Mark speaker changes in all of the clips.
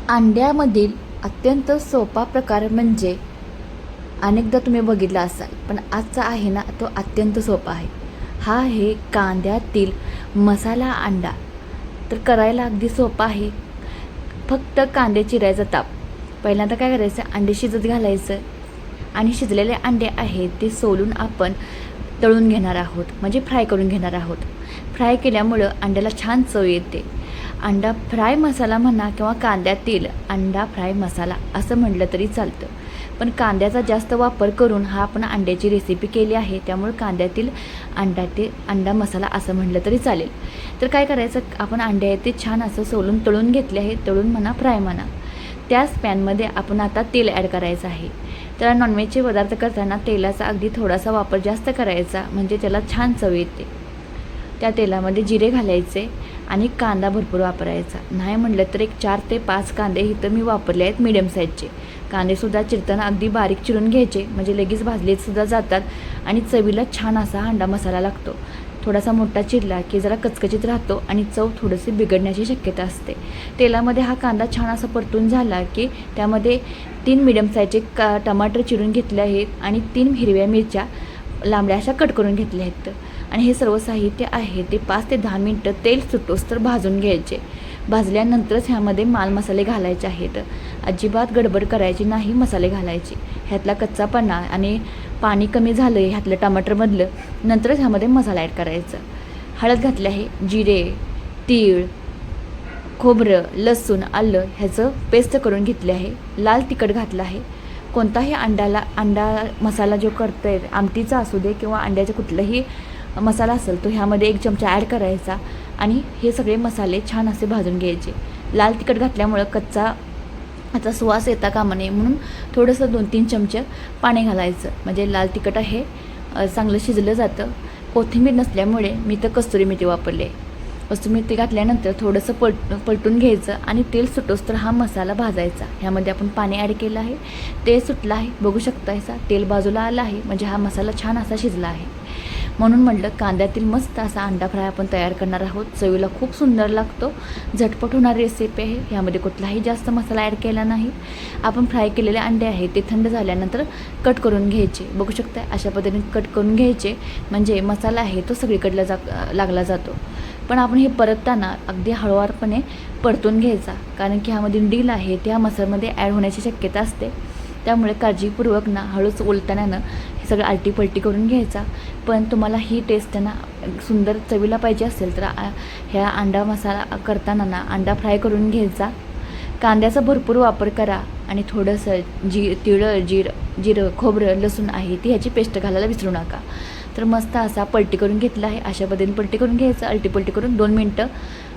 Speaker 1: अंड्यामधील अत्यंत सोपा प्रकार म्हणजे अनेकदा तुम्ही बघितला असाल, पण आजचा आहे ना तो अत्यंत सोपा आहे. हा आहे कांद्यातील मसाला अंडा. तर करायला अगदी सोपा आहे. फक्त कांदे चिरायचा ताप. पहिल्यांदा काय करायचं, अंडे शिजत घालायचं आणि शिजलेले अंडे आहेत ते सोलून आपण तळून घेणार आहोत, म्हणजे फ्राय करून घेणार आहोत. फ्राय केल्यामुळं अंड्याला छान चव येते. अंडा फ्राय मसाला म्हणा किंवा कांद्यातील अंडा फ्राय मसाला असं म्हटलं तरी चालतं. पण कांद्याचा जास्त वापर करून हा आपण अंड्याची रेसिपी केली आहे, त्यामुळे कांद्यातील अंडा मसाला असं म्हटलं तरी चालेल. तर काय करायचं, आपण अंडे आहेत ते छान असं सोलून तळून घेतले आहे. तळून म्हणा फ्राय म्हणा. त्याच पॅनमध्ये आपण आता तेल ॲड करायचं आहे. तर नॉनव्हेजचे पदार्थ करताना तेलाचा अगदी थोडासा वापर जास्त करायचा, म्हणजे त्याला छान चव येते. त्या तेलामध्ये जिरे घालायचे आणि कांदा भरपूर वापरायचा. नाही म्हटलं तर एक 4 ते 5 कांदे इथं मी वापरले आहेत मीडियम साईजचे. कांदेसुद्धा चिरताना अगदी बारीक चिरून घ्यायचे, म्हणजे लगेच भाजलेसुद्धा जातात आणि चवीला छान असा अंडा मसाला लागतो. थोडासा मोठा चिरला की जरा कचकचित राहतो आणि चव थोडीशी बिघडण्याची शक्यता असते. तेलामध्ये हा कांदा छान असा परतून झाला की त्यामध्ये 3 मीडियम साईजचे टमाटर चिरून घेतले आहेत आणि 3 हिरव्या मिरच्या लांबड्या अशा कट करून घेतल्या आहेत. आणि हे सर्व साहित्य आहे ते 5 ते 10 मिनटं तेल सुटोस तर भाजून घ्यायचे. भाजल्यानंतरच ह्यामध्ये माल मसाले घालायचे आहेत. अजिबात गडबड करायची नाही मसाले घालायचे. ह्यातला कच्चापणा आणि पाणी कमी झालं आहे ह्यातलं टमाटरमधलं, नंतरच ह्यामध्ये मसाला ॲड करायचं. हळद घातली आहे, जिरे, तीळ, खोबरं, लसूण, आलं ह्याचं पेस्ट करून घेतले आहे. लाल तिखट घातलं आहे. कोणताही अंडा मसाला जो करतो आहे, आमटीचा असू दे किंवा अंड्याचा कुठलाही मसाला असेल तो ह्यामध्ये 1 चमचा ॲड करायचा आणि हे सगळे मसाले छान असे भाजून घ्यायचे. लाल तिखट घातल्यामुळं कच्चा आता सुवास येता कामा नये म्हणून थोडंसं 2-3 चमचे पाणी घालायचं, म्हणजे लाल तिखट आहे चांगलं शिजलं जातं. कोथिंबीर नसल्यामुळे मी तर कस्तुरी मेथी वापरले. कस्तुरी मेथी घातल्यानंतर थोडंसं पलटून घ्यायचं आणि तेल सुटोस तर हा मसाला भाजायचा. ह्यामध्ये आपण पाणी ॲड केलं आहे, तेल सुटलं आहे, बघू शकता तेल बाजूला आलं आहे, म्हणजे हा मसाला छान असा शिजला आहे. म्हणून म्हटलं कांद्यातील मस्त असा अंडा फ्राय आपण तयार करणार आहोत. चवीला खूप सुंदर लागतो. झटपट होणारी रेसिपी आहे. ह्यामध्ये कुठलाही जास्त मसाला ॲड केला नाही. आपण फ्राय केलेले अंडे आहेत ते थंड झाल्यानंतर कट करून घ्यायचे. बघू शकता अशा पद्धतीने कट करून घ्यायचे, म्हणजे मसाला आहे तो सगळीकडला लागला जातो. पण आपण हे परतताना अगदी हळूवारपणे परतून घ्यायचा, कारण की ह्यामध्ये डील आहे त्या मसाल्यामध्ये ॲड होण्याची शक्यता असते. त्यामुळे काळजीपूर्वक हळूच उलटण्यानं हे सगळं आलटीपलटी करून घ्यायचा. पण तुम्हाला ही टेस्ट सुंदर चवीला पाहिजे असेल तर ह्या अंडा मसाला करताना अंडा फ्राय करून घ्यायचा. कांद्याचा भरपूर वापर करा आणि थोडंसं जिरं, खोबरं, लसूण आहे ती ह्याची पेस्ट घालायला विसरू नका. तर मस्त असा पलटी करून घेतला आहे. अशा पद्धतीने पलटी करून घ्यायचं, आलटीपलटी करून 2 मिनटं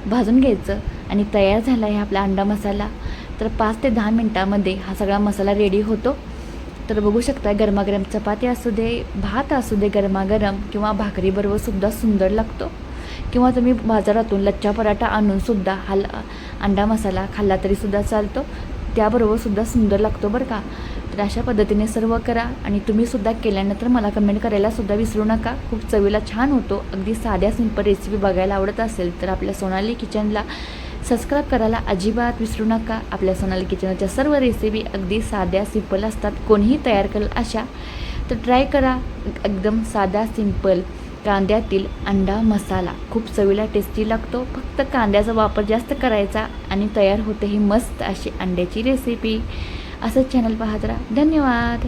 Speaker 1: भाजून घ्यायचं आणि तयार झाला आहे आपला अंडा मसाला. तर 5 ते 10 मिनटामध्ये हा सगळा मसाला रेडी होतो. तर बघू शकता गरमागरम चपाती असू दे, भात असू दे गरमागरम किंवा भाकरीबरोबरसुद्धा सुंदर लागतो. किंवा तुम्ही बाजारातून लच्छा पराठा आणूनसुद्धा अंडा मसाला खाल्ला तरीसुद्धा चालतो, त्याबरोबरसुद्धा सुंदर लागतो बरं का. तर अशा पद्धतीने सर्व करा आणि तुम्हीसुद्धा केल्यानंतर मला कमेंट करायलासुद्धा विसरू नका. खूप चवीला छान होतो. अगदी साध्या सिंपल रेसिपी बघायला आवडत असेल तर आपल्या सोनाली किचनला सबस्क्राईब करायला अजिबात विसरू नका. आपल्या सोनाली किचनच्या सर्व रेसिपी अगदी साध्या सिंपल असतात, कोणीही तयार करेल अशा. तर ट्राय करा. एकदम साधा सिंपल कांद्यातील अंडा मसाला खूप चवीला टेस्टी लागतो. फक्त कांद्याचा वापर जास्त करायचा आणि तयार होते ही मस्त अशी अंड्याची रेसिपी. असंच चॅनल पाहत राहा. धन्यवाद.